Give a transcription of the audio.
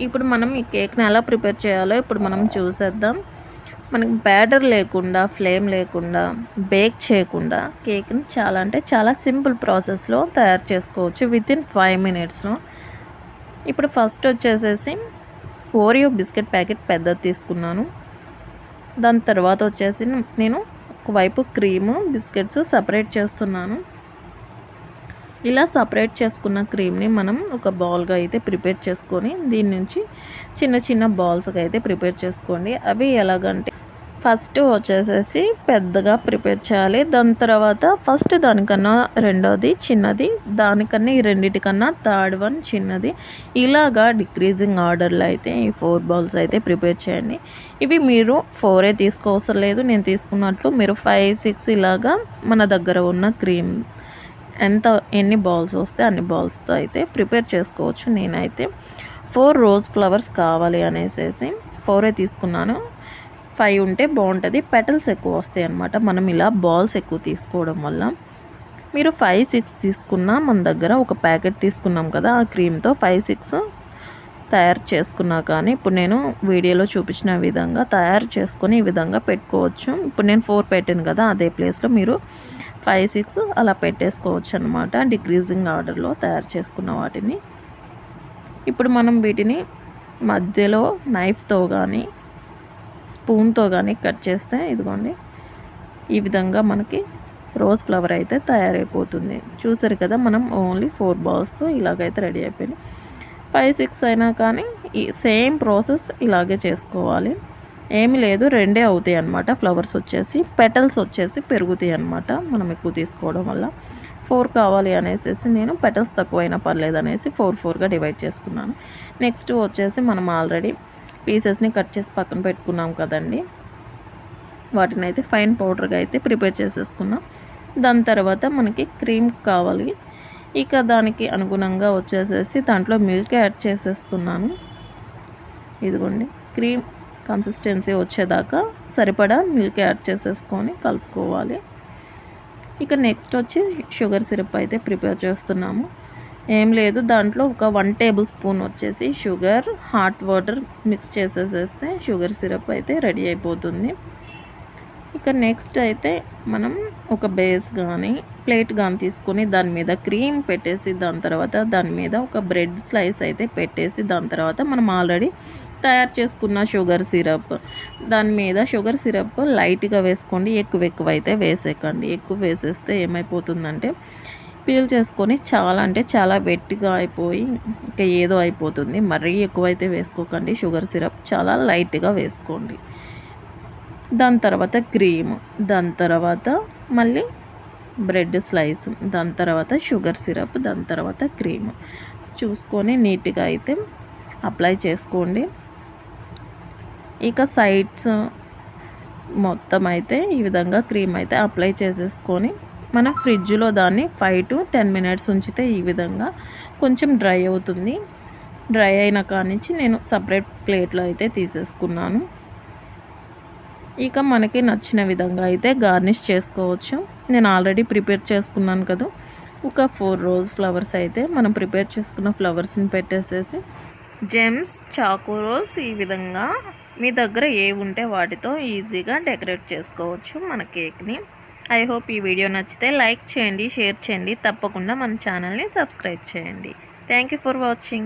ఇప్పుడు మనం ఈ కేక్ని ఎలా ప్రిపేర్ చేయాలో ఇప్పుడు మనం చూసేద్దాం. మనకి బ్యాటర్ లేకుండా, ఫ్లేమ్ లేకుండా, బేక్ చేయకుండా కేక్ని చాలా అంటే చాలా సింపుల్ ప్రాసెస్లో తయారు చేసుకోవచ్చు వితిన్ 5 మినిట్స్లో. ఇప్పుడు ఫస్ట్ వచ్చేసేసి ఓరియో బిస్కెట్ ప్యాకెట్ పెద్దది తీసుకున్నాను. దాని తర్వాత వచ్చేసి నేను ఒకవైపు క్రీము బిస్కెట్స్ సపరేట్ చేస్తున్నాను. ఇలా సపరేట్ చేసుకున్న క్రీమ్ని మనం ఒక బౌల్గా అయితే ప్రిపేర్ చేసుకొని దీని నుంచి చిన్న చిన్న బాల్స్గా అయితే ప్రిపేర్ చేసుకోండి. అవి ఎలాగంటే ఫస్ట్ వచ్చేసేసి పెద్దగా ప్రిపేర్ చేయాలి. దాని తర్వాత ఫస్ట్ దానికన్నా రెండోది చిన్నది, దానికన్నా ఈ రెండిటికన్నా థర్డ్ వన్ చిన్నది, ఇలాగా డిక్రీజింగ్ ఆర్డర్లో అయితే ఈ 4 బాల్స్ అయితే ప్రిపేర్ చేయండి. ఇవి మీరు 4 తీసుకోవసరం లేదు. నేను తీసుకున్నట్లు మీరు 5, 6 ఇలాగా మన దగ్గర ఉన్న క్రీమ్ ఎన్ని బాల్స్ వస్తే అన్ని బాల్స్తో అయితే ప్రిపేర్ చేసుకోవచ్చు. నేనైతే 4 రోజ్ ఫ్లవర్స్ కావాలి అనేసి 4 తీసుకున్నాను. 5 ఉంటే బాగుంటుంది, పెటల్స్ ఎక్కువ వస్తాయి అన్నమాట. మనం ఇలా బాల్స్ ఎక్కువ తీసుకోవడం వల్ల. మీరు 5, 6 తీసుకున్నా మన దగ్గర ఒక ప్యాకెట్ తీసుకున్నాం కదా, ఆ క్రీమ్తో 5, 6 తయారు చేసుకున్నా కానీ ఇప్పుడు నేను వీడియోలో చూపించిన విధంగా తయారు చేసుకొని ఈ విధంగా పెట్టుకోవచ్చు. ఇప్పుడు నేను 4 పెట్టాను కదా, అదే ప్లేస్లో మీరు 5, 6 అలా పెట్టేసుకోవచ్చు అనమాట, డిక్రీజింగ్ ఆర్డర్లో తయారు చేసుకున్న వాటిని. ఇప్పుడు మనం వీటిని మధ్యలో నైఫ్తో కానీ స్పూన్తో కానీ కట్ చేస్తే ఇదిగోండి ఈ విధంగా మనకి రోజ్ ఫ్లవర్ అయితే తయారైపోతుంది. చూసారు కదా, మనం ఓన్లీ 4 బాల్స్తో ఇలాగైతే రెడీ అయిపోయింది. 5, 6 అయినా కానీ ఈ సేమ్ ప్రాసెస్ ఇలాగే చేసుకోవాలి. ఏమి లేదు, 2 అవుతాయి అన్నమాట. ఫ్లవర్స్ వచ్చేసి పెటల్స్ వచ్చేసి పెరుగుతాయి అన్నమాట మనం ఎక్కువ తీసుకోవడం వల్ల. 4 కావాలి అనేసి నేను పెటల్స్ తక్కువైనా పర్లేదు అనేసి 4గా డివైడ్ చేసుకున్నాను. నెక్స్ట్ వచ్చేసి మనం ఆల్రెడీ పీసెస్ని కట్ చేసి పక్కన పెట్టుకున్నాం కదండి, వాటిని అయితే ఫైన్ పౌడర్గా అయితే ప్రిపేర్ చేసేసుకున్నాం. దాని తర్వాత మనకి క్రీమ్ కావాలి. ఇక దానికి అనుగుణంగా వచ్చేసేసి దాంట్లో మిల్క్ యాడ్ చేసేస్తున్నాను. ఇదిగోండి క్రీమ్ కన్సిస్టెన్సీ వచ్చేదాకా సరిపడా మిల్క్ యాడ్ చేసేసుకొని కలుపుకోవాలి. ఇక నెక్స్ట్ వచ్చి షుగర్ సిరప్ అయితే ప్రిపేర్ చేస్తున్నాము. ఏం లేదు, దాంట్లో ఒక 1 టేబుల్ స్పూన్ వచ్చేసి షుగర్, హాట్ వాటర్ మిక్స్ చేసేసేస్తే షుగర్ సిరప్ అయితే రెడీ అయిపోతుంది. ఇక నెక్స్ట్ అయితే మనం ఒక బేస్ కానీ ప్లేట్ కానీ తీసుకొని దాని మీద క్రీమ్ పెట్టేసి దాని తర్వాత దాని మీద ఒక బ్రెడ్ స్లైస్ అయితే పెట్టేసి దాని తర్వాత మనం ఆల్రెడీ తయారు చేసుకున్న షుగర్ సిరప్ దాని మీద షుగర్ సిరప్ లైట్గా వేసుకోండి, ఎక్కువ అయితే వేసేయకండి. ఎక్కువ వేసేస్తే ఏమైపోతుందంటే పీల్ చేసుకొని చాలా అంటే చాలా వెట్టిగా అయిపోయి ఇంకా ఏదో అయిపోతుంది. మరీ ఎక్కువైతే వేసుకోకండి. షుగర్ సిరప్ చాలా లైట్గా వేసుకోండి. దాని తర్వాత క్రీమ్, దాని తర్వాత మళ్ళీ బ్రెడ్ స్లైస్, దాని తర్వాత షుగర్ సిరప్, దాని తర్వాత క్రీమ్ చూసుకొని నీట్గా అయితే అప్లై చేసుకోండి. ఇక సైడ్స్ మొత్తం అయితే ఈ విధంగా క్రీమ్ అయితే అప్లై చేసేసుకొని మనం ఫ్రిడ్జ్లో దాన్ని 5 to 10 మినిట్స్ ఉంచితే ఈ విధంగా కొంచెం డ్రై అవుతుంది. డ్రై అయిన కానించి నేను సపరేట్ ప్లేట్లో అయితే తీసేసుకున్నాను. ఇక మనకి నచ్చిన విధంగా అయితే గార్నిష్ చేసుకోవచ్చు. నేను ఆల్రెడీ ప్రిపేర్ చేసుకున్నాను కదా, ఒక 4 రోజ్ ఫ్లవర్స్ అయితే మనం ప్రిపేర్ చేసుకున్న ఫ్లవర్స్ని పెట్టేసేసి జెమ్స్, చాకో రోల్స్ ఈ విధంగా మీ దగ్గర ఏవి ఉంటే వాటితో ఈజీగా డెకరేట్ చేసుకోవచ్చు మన కేక్ని. ఐ హోప్ ఈ వీడియో నచ్చితే లైక్ చేయండి, షేర్ చేయండి, తప్పకుండా మన ఛానల్ని సబ్స్క్రైబ్ చేయండి. Thank you for watching.